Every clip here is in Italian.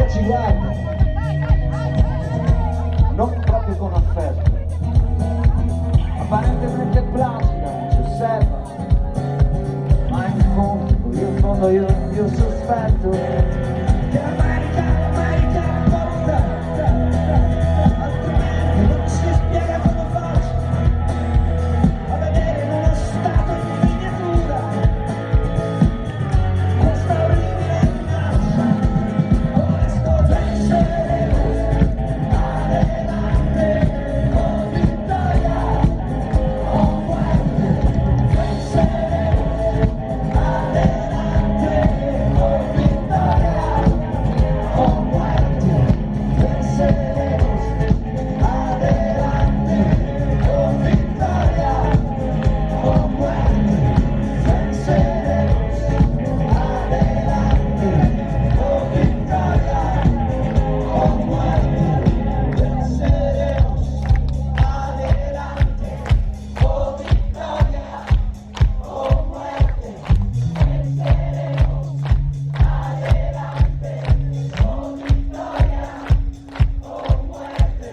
ci guarda, non proprio con affetto, apparentemente placida, ci osserva, ma in fondo io sospetto che l'America è morta, altrimenti non si spiega come faccio a vedere in uno stato di miniatura questa orribile minaccia. Ora sto penseremo adelante con vittoria o muerte, penseremo adelante con vittoria o muerte, penseremos adelante con vittoria o muerte, penseremos adelante con vittoria o muerte, penseremos adelante con vittoria o muerte, penseremos adelante con vittoria o muerte.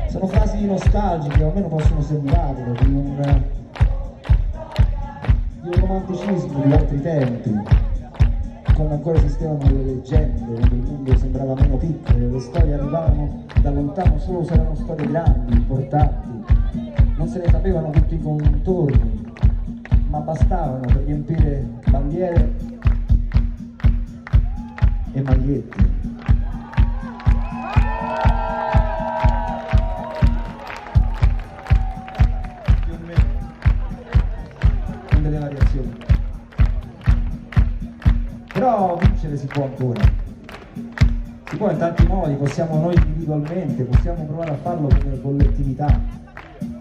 Sono frasi nostalgiche, o almeno possono sembrarlo, di un romanticismo di altri tempi, quando ancora esistevano le leggende, quando il mondo sembrava meno piccolo, le storie arrivavano da lontano solo se erano storie grandi, importanti, non se ne sapevano tutti i contorni, ma bastavano per riempire bandiere e magliette. Più o meno, con delle variazioni. Però vincere si può ancora. Si può in tanti modi, possiamo noi individualmente, possiamo provare a farlo come collettività.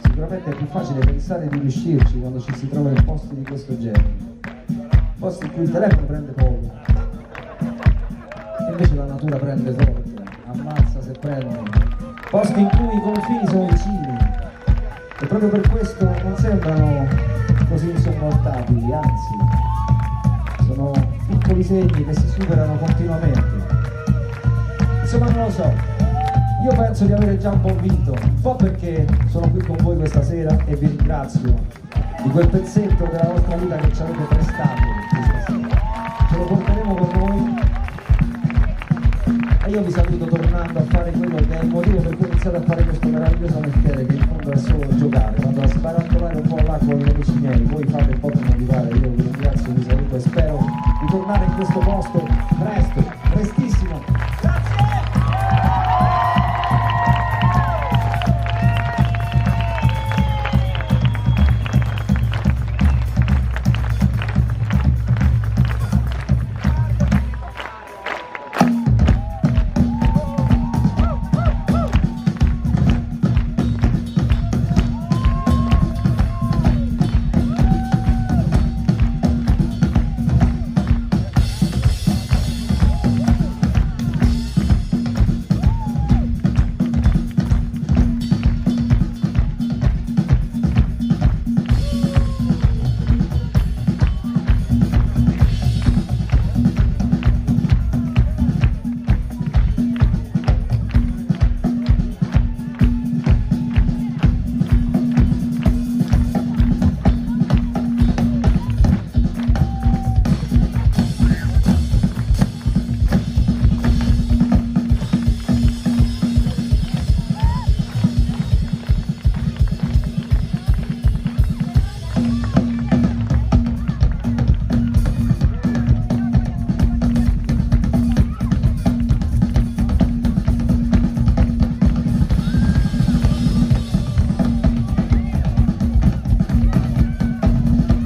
Sicuramente è più facile pensare di riuscirci quando ci si trova in posti di questo genere. Posti in cui il telefono prende poco. E invece la natura prende forte, ammazza se prende. Posti in cui i confini sono vicini. E proprio per questo non sembrano così insormontabili, anzi, sono piccoli segni che si superano continuamente. Insomma, non lo so, io penso di avere già un po' vinto, un po' perché sono qui con voi questa sera e vi ringrazio di quel pezzetto della vostra vita che ci avete prestato questa sera. Ce lo porteremo con noi e io vi saluto tornando a fare quello che è il motivo per cui ho iniziato a fare questo meraviglioso mestiere, che in fondo è solo giocare, vado a sbarantolare un po' l'acqua con gli amici miei, voi fate un po' per motivare, io vi ringrazio, vi saluto e spero di tornare in questo posto presto.